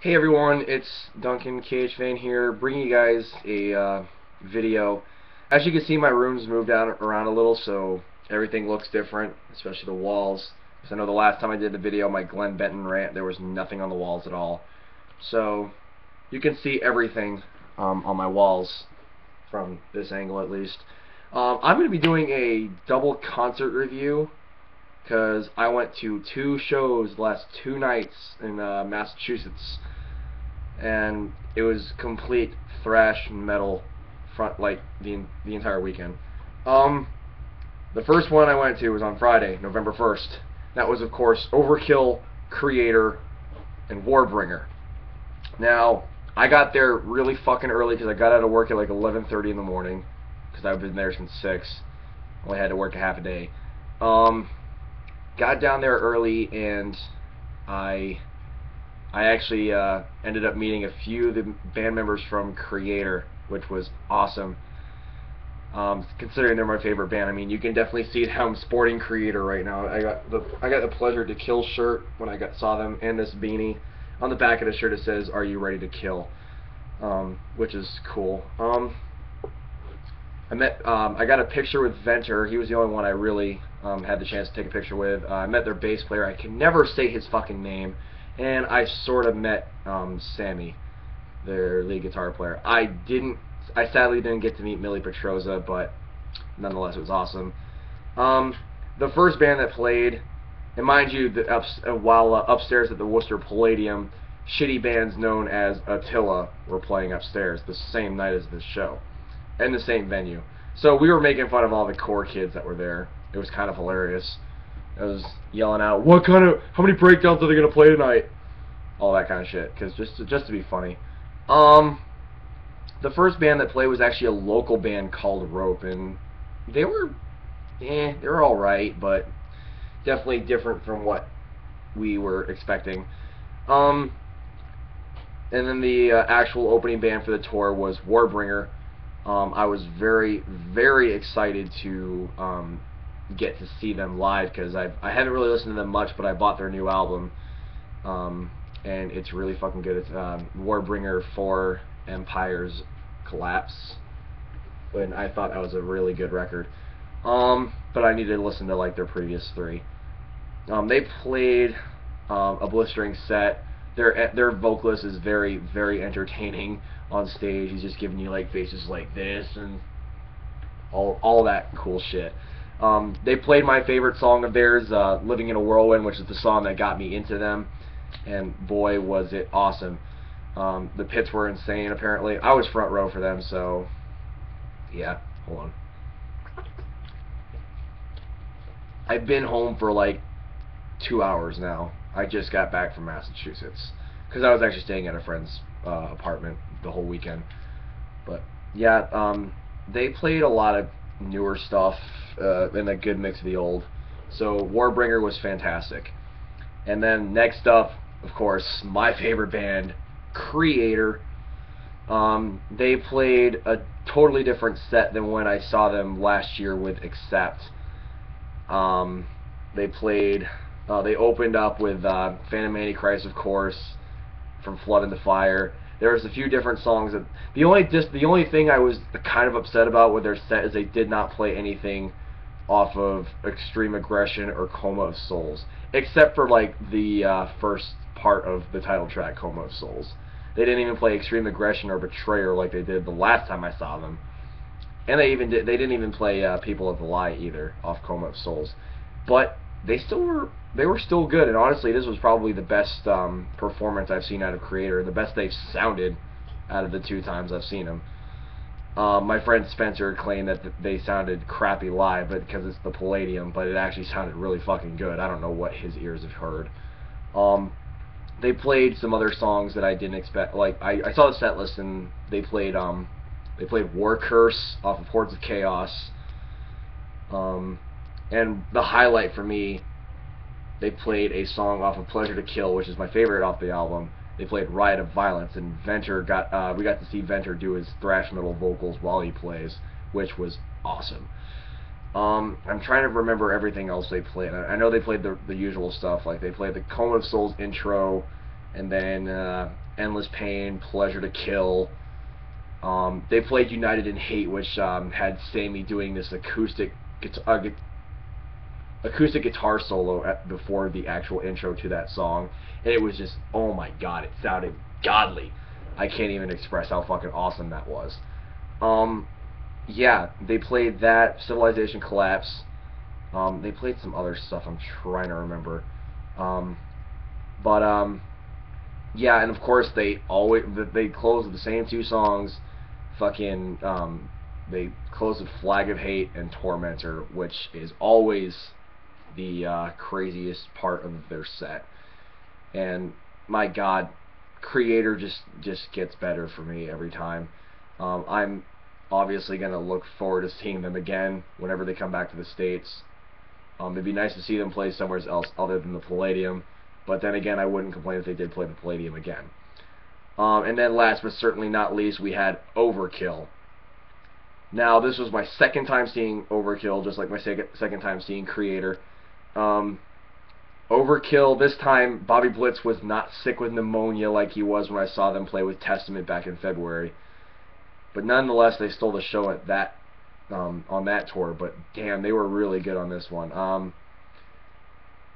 Hey everyone, it's Duncan KHFan here, bringing you guys a video. As you can see, my room's moved out around a little, so everything looks different, especially the walls. Because I know the last time I did the video, my Glenn Benton rant, there was nothing on the walls at all. So you can see everything on my walls from this angle at least. I'm going to be doing a double concert review because I went to 2 shows the last 2 nights in Massachusetts, and it was complete thrash metal front, like the entire weekend. The first one I went to was on Friday, November 1st. That was, of course, Overkill, Kreator, and Warbringer. Now, I got there really fucking early because I got out of work at like 11:30 in the morning because I've been there since 6. Only had to work a half a day. Got down there early, and I actually ended up meeting a few of the band members from Kreator, which was awesome. Considering they're my favorite band, I mean, you can definitely see how I'm sporting Kreator right now. I got the Pleasure to Kill shirt when I saw them, and this beanie. On the back of the shirt it says, "Are you ready to kill?" Which is cool. I got a picture with Venter. He was the only one I really had the chance to take a picture with. I met their bass player. I can never say his fucking name. And I sort of met Sammy, their lead guitar player. I sadly didn't get to meet Millie Petroza, but nonetheless it was awesome. The first band that played, and mind you, while upstairs at the Worcester Palladium, shitty bands known as Attila were playing upstairs the same night as this show, and the same venue. So we were making fun of all the core kids that were there. It was kind of hilarious. I was yelling out, how many breakdowns are they gonna play tonight? All that kind of shit, because just to be funny. The first band that played was actually a local band called Rope, and they were all right, but definitely different from what we were expecting. And then the actual opening band for the tour was Warbringer. I was very, very excited to get to see them live because I haven't really listened to them much, but I bought their new album, and it's really fucking good. It's Warbringer 4 Empires Collapse, and I thought that was a really good record. But I needed to listen to like their previous 3. They played a blistering set. Their vocalist is very, very entertaining on stage. He's just giving you like faces like this and all that cool shit. They played my favorite song of theirs, Living in a Whirlwind, which is the song that got me into them, and boy was it awesome. The pits were insane, apparently. I was front row for them, so yeah, hold on. I've been home for like 2 hours now. I just got back from Massachusetts because I was actually staying at a friend's apartment the whole weekend. But yeah, they played a lot of newer stuff and a good mix of the old. So Warbringer was fantastic. And then next up, of course, my favorite band, Kreator. They played a totally different set than when I saw them last year with Accept. They opened up with Phantom Antichrist, of course, from Flood into Fire. There was a few different songs. The only thing I was kind of upset about with their set is they did not play anything off of Extreme Aggression or Coma of Souls, except for like the first part of the title track, Coma of Souls. They didn't even play Extreme Aggression or Betrayer like they did the last time I saw them, and they didn't even play People of the Lie either off Coma of Souls. But they were still good, and honestly, this was probably the best performance I've seen out of Kreator, and the best they've sounded out of the 2 times I've seen them. My friend Spencer claimed that they sounded crappy live, but because it's the Palladium, but it actually sounded really fucking good. I don't know what his ears have heard. They played some other songs that I didn't expect. Like I saw the set list, and they played War Curse off of Hordes of Chaos. And the highlight for me, they played a song off of Pleasure to Kill, which is my favorite off the album. They played Riot of Violence, and we got to see Venter do his thrash metal vocals while he plays, which was awesome. I'm trying to remember everything else they played. I know they played the usual stuff, like they played the Coma of Souls intro, and then Endless Pain, Pleasure to Kill. They played United in Hate, which had Sammy doing this acoustic guitar solo before the actual intro to that song, and it was just, oh my god, it sounded godly. I can't even express how fucking awesome that was. Yeah, they played that, Civilization Collapse. They played some other stuff I'm trying to remember. But yeah, and of course they close with the same two songs. Fucking they close with Flag of Hate and Tormentor, which is always the craziest part of their set. And my God, Kreator just gets better for me every time. I'm obviously gonna look forward to seeing them again whenever they come back to the States. It'd be nice to see them play somewhere else other than the Palladium, but then again, I wouldn't complain if they did play the Palladium again. And then last but certainly not least, we had Overkill. Now, this was my second time seeing Overkill, just like my second time seeing Kreator. Overkill, this time, Bobby Blitz was not sick with pneumonia like he was when I saw them play with Testament back in February. But nonetheless, they stole the show at that on that tour. But damn, they were really good on this one.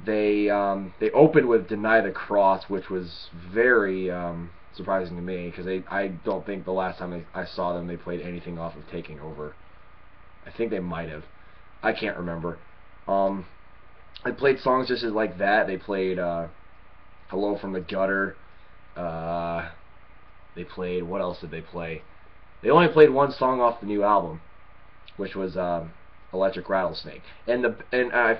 They opened with Deny the Cross, which was very surprising to me, because I don't think the last time I saw them they played anything off of Taking Over. I think they might have. I can't remember. They played songs just like that. They played Hello from the Gutter. They played, what else did they play? They only played one song off the new album, which was Electric Rattlesnake. And I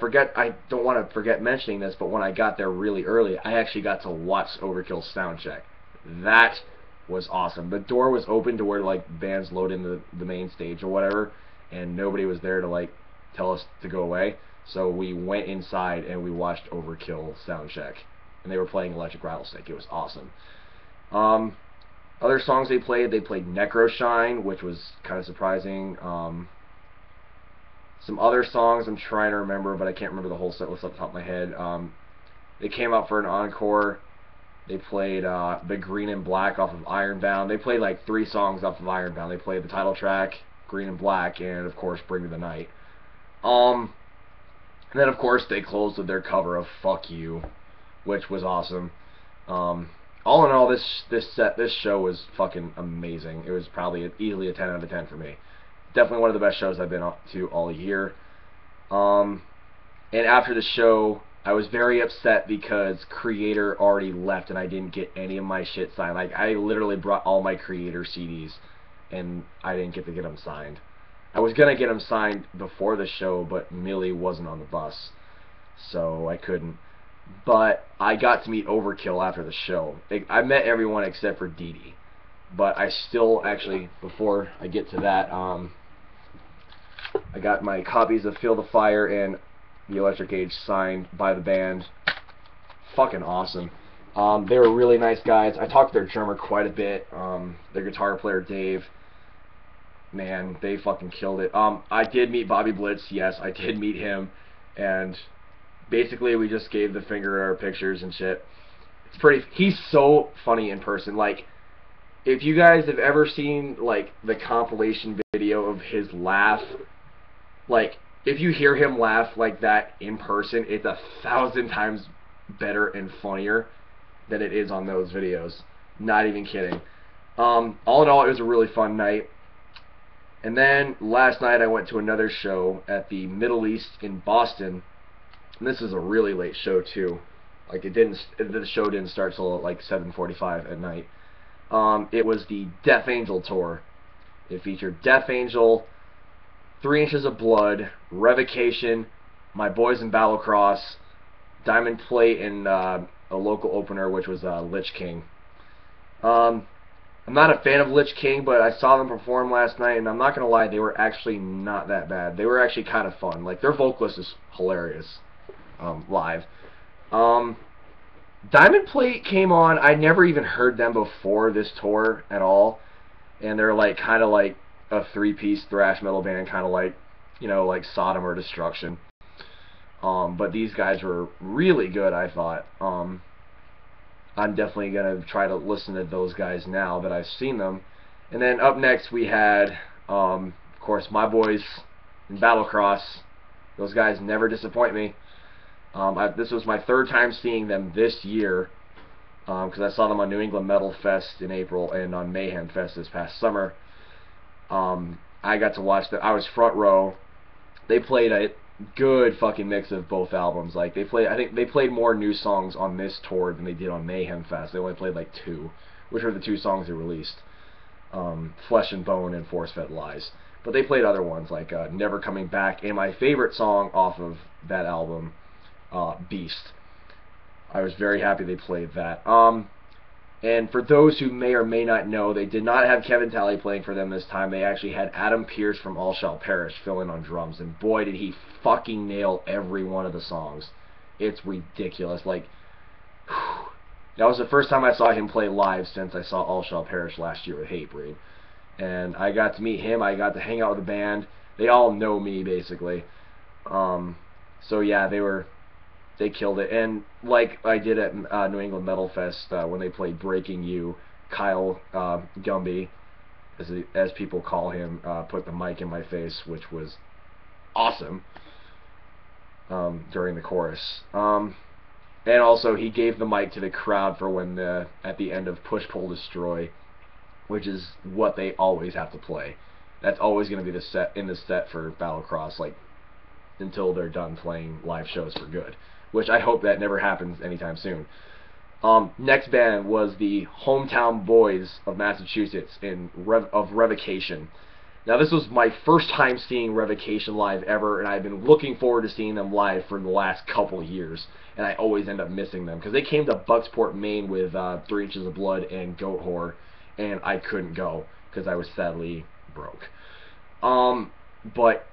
don't want to forget mentioning this, but when I got there really early, I actually got to watch Overkill's sound check. That was awesome. The door was open to where like bands load into the main stage or whatever, and nobody was there to like tell us to go away. So we went inside and we watched Overkill sound check, and they were playing Electric Rattlesnake. It was awesome. Other songs they played Necroshine, which was kind of surprising. Some other songs I'm trying to remember, but I can't remember the whole set list off the top of my head. They came out for an encore. They played the Green and Black off of Ironbound. They played like 3 songs off of Ironbound. They played the title track, Green and Black, and of course Bring Me the Night. And then of course they closed with their cover of Fuck You, which was awesome. All in all, this show was fucking amazing. It was probably easily a 10 out of 10 for me. Definitely one of the best shows I've been to all year. And after the show, I was very upset because Kreator already left and I didn't get any of my shit signed. Like, I literally brought all my Kreator CDs and I didn't get to get them signed. I was gonna get them signed before the show, but Millie wasn't on the bus, so I couldn't. But I got to meet Overkill after the show. I met everyone except for Dee Dee. But I still, actually, before I get to that, I got my copies of Feel the Fire and The Electric Age signed by the band. Fucking awesome. They were really nice guys. I talked to their drummer quite a bit. Their guitar player, Dave. Man, they fucking killed it. I did meet Bobby Blitz. Yes, I did meet him. And basically, we just gave the finger our pictures and shit. It's pretty... He's so funny in person. Like, if you guys have ever seen, like, the compilation video of his laugh, like, if you hear him laugh like that in person, it's 1,000 times better and funnier than it is on those videos. Not even kidding. All in all, it was a really fun night. And then, last night, I went to another show at the Middle East in Boston. And this is a really late show, too. Like, the show didn't start till, like, 7:45 at night. It was the Death Angel tour. It featured Death Angel, 3 Inches of Blood, Revocation, My Boys in Battlecross, Diamond Plate, and a local opener, which was Lich King. I'm not a fan of Lich King, but I saw them perform last night, and I'm not going to lie, they were actually not that bad. They were actually kind of fun. Like, their vocalist is hilarious live. Diamond Plate came on. I never even heard them before this tour at all, and they're like kind of like a 3-piece thrash metal band, kind of like, you know, like Sodom or Destruction. But these guys were really good, I thought. I'm definitely going to try to listen to those guys now that I've seen them. And then up next we had, of course, my boys in Battlecross. Those guys never disappoint me. This was my third time seeing them this year, because I saw them on New England Metal Fest in April and on Mayhem Fest this past summer. I got to watch them. I was front row. They played a good fucking mix of both albums. Like I think they played more new songs on this tour than they did on Mayhem Fest. They only played like 2, which are the 2 songs they released, Flesh and Bone and Force Fed Lies. But they played other ones like Never Coming Back, and my favorite song off of that album, Beast. I was very happy they played that. And for those who may or may not know, they did not have Kevin Talley playing for them this time. They actually had Adam Pearce from All Shall Perish fill in on drums, and boy did he fucking nail every one of the songs. It's ridiculous. Like, whew. That was the first time I saw him play live since I saw All Shall Perish last year with Hatebreed. And I got to meet him. I got to hang out with the band. They all know me, basically. So yeah, they killed it. And like I did at New England Metal Fest when they played Breaking You, Kyle Gumby, as people call him, put the mic in my face, which was awesome during the chorus. And also he gave the mic to the crowd for when at the end of Push Pull Destroy, which is what they always have to play. That's always going to be the set for Battlecross, like until they're done playing live shows for good, which I hope that never happens anytime soon. Next band was the Hometown Boys of Massachusetts of Revocation. Now this was my first time seeing Revocation live ever, and I've been looking forward to seeing them live for the last couple years, and I always end up missing them because they came to Bucksport, Maine with 3 Inches of Blood and Goat Whore, and I couldn't go because I was sadly broke. But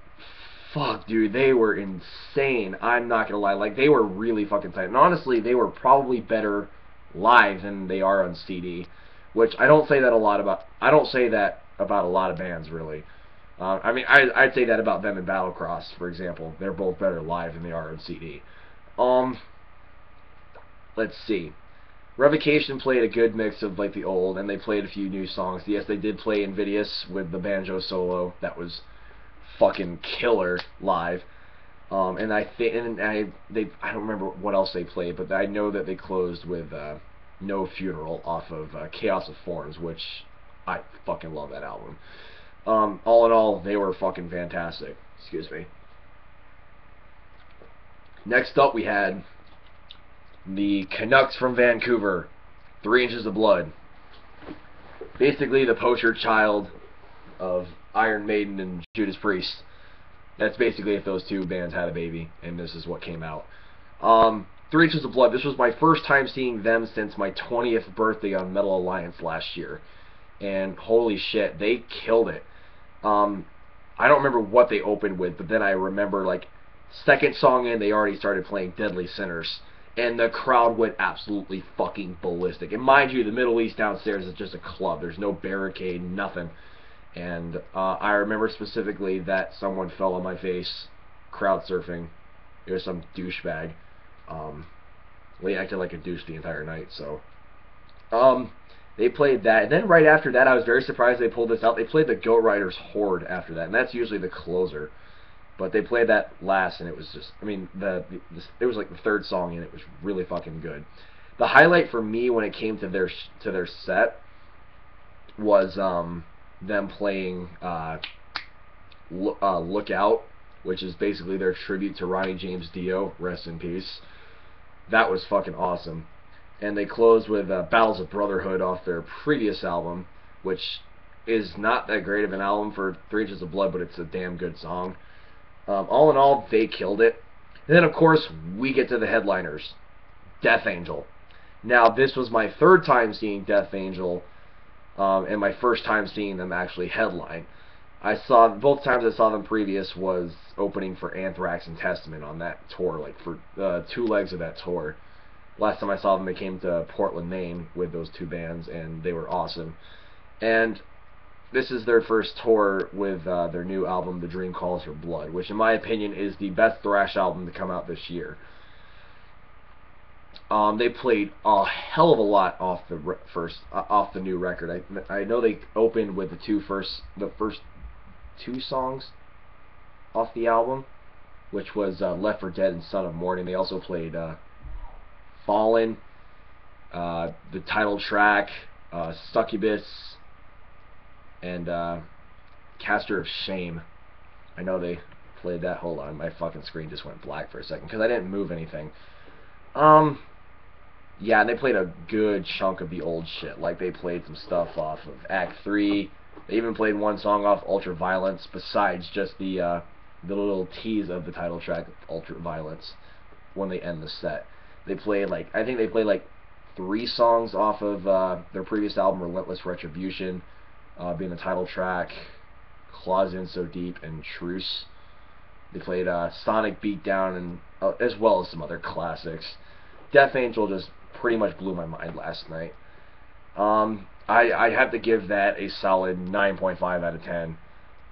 fuck, dude, they were insane. I'm not gonna lie, like they were really fucking tight. And honestly, they were probably better live than they are on CD, which I don't say that a lot about. I don't say that about a lot of bands, really. I mean, I'd say that about them in Battlecross, for example. They're both better live than they are on CD. Let's see. Revocation played a good mix of like the old, and they played a few new songs. Yes, they did play Invidious with the banjo solo. That was fucking killer live. And I don't remember what else they played, but I know that they closed with No Funeral off of Chaos of Forms, which I fucking love that album. All in all, they were fucking fantastic. Excuse me. Next up, we had the Canucks from Vancouver, 3 Inches of Blood. Basically the poster child of Iron Maiden and Judas Priest. That's basically if those two bands had a baby, and this is what came out. 3 Inches of Blood, this was my first time seeing them since my 20th birthday on Metal Alliance last year. And holy shit, they killed it. I don't remember what they opened with, but then I remember, like, second song in, they already started playing Deadly Sinners. And the crowd went absolutely fucking ballistic. And mind you, the Middle East downstairs is just a club. There's no barricade, nothing. And I remember specifically that someone fell on my face, crowd surfing. It was some douchebag. They acted like a douche the entire night, so. They played that. And then right after that, I was very surprised they pulled this out. They played the Goat Riders Horde after that. And that's usually the closer. But they played that last, and it was just, I mean, it was like the third song, and it was really fucking good. The highlight for me when it came to their set was them playing Look Out, which is basically their tribute to Ronnie James Dio, rest in peace. That was fucking awesome. And they closed with Battles of Brotherhood off their previous album, which is not that great of an album for 3 Inches of Blood, but it's a damn good song. All in all, they killed it. And then, of course, we get to the headliners. Death Angel. Now, this was my third time seeing Death Angel, and my first time seeing them actually headline. Both times I saw them previous was opening for Anthrax and Testament on that tour, like for 2 legs of that tour. Last time I saw them, they came to Portland, Maine with those 2 bands, and they were awesome. And this is their first tour with their new album, The Dream Calls for Blood, which in my opinion is the best thrash album to come out this year. They played a hell of a lot off the off the new record. I know they opened with the first two songs off the album, which was Left for Dead and Son of Morning. They also played Fallen, the title track, Succubus, and Caster of Shame. I know they played that. Hold on, my fucking screen just went black for a second because I didn't move anything. Yeah, and they played a good chunk of the old shit. Like, they played some stuff off of Act 3. They even played one song off Ultraviolence, besides just the little tease of the title track, Ultraviolence, when they end the set. They played, like, I think they played, like, 3 songs off of their previous album, Relentless Retribution, being the title track, Claws In So Deep, and Truce. They played Sonic Beatdown, and as well as some other classics. Death Angel just pretty much blew my mind last night. I have to give that a solid 9.5 out of 10,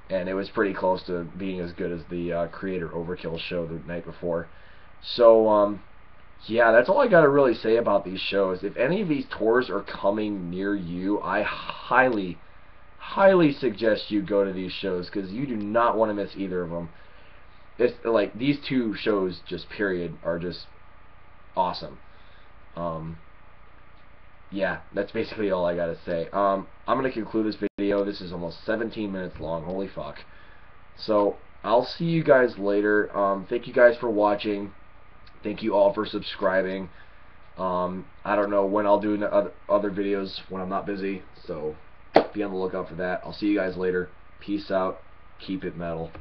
and it was pretty close to being as good as the Kreator Overkill show the night before. So, yeah, that's all I gotta really say about these shows. If any of these tours are coming near you, I highly suggest you go to these shows, because you do not want to miss either of them. It's like, these two shows, just period, are just awesome. Yeah, that's basically all I gotta say. I'm gonna conclude this video. This is almost 17 minutes long. Holy fuck. So, I'll see you guys later. Thank you guys for watching. Thank you all for subscribing. I don't know when I'll do other videos when I'm not busy, so be on the lookout for that. I'll see you guys later. Peace out. Keep it metal.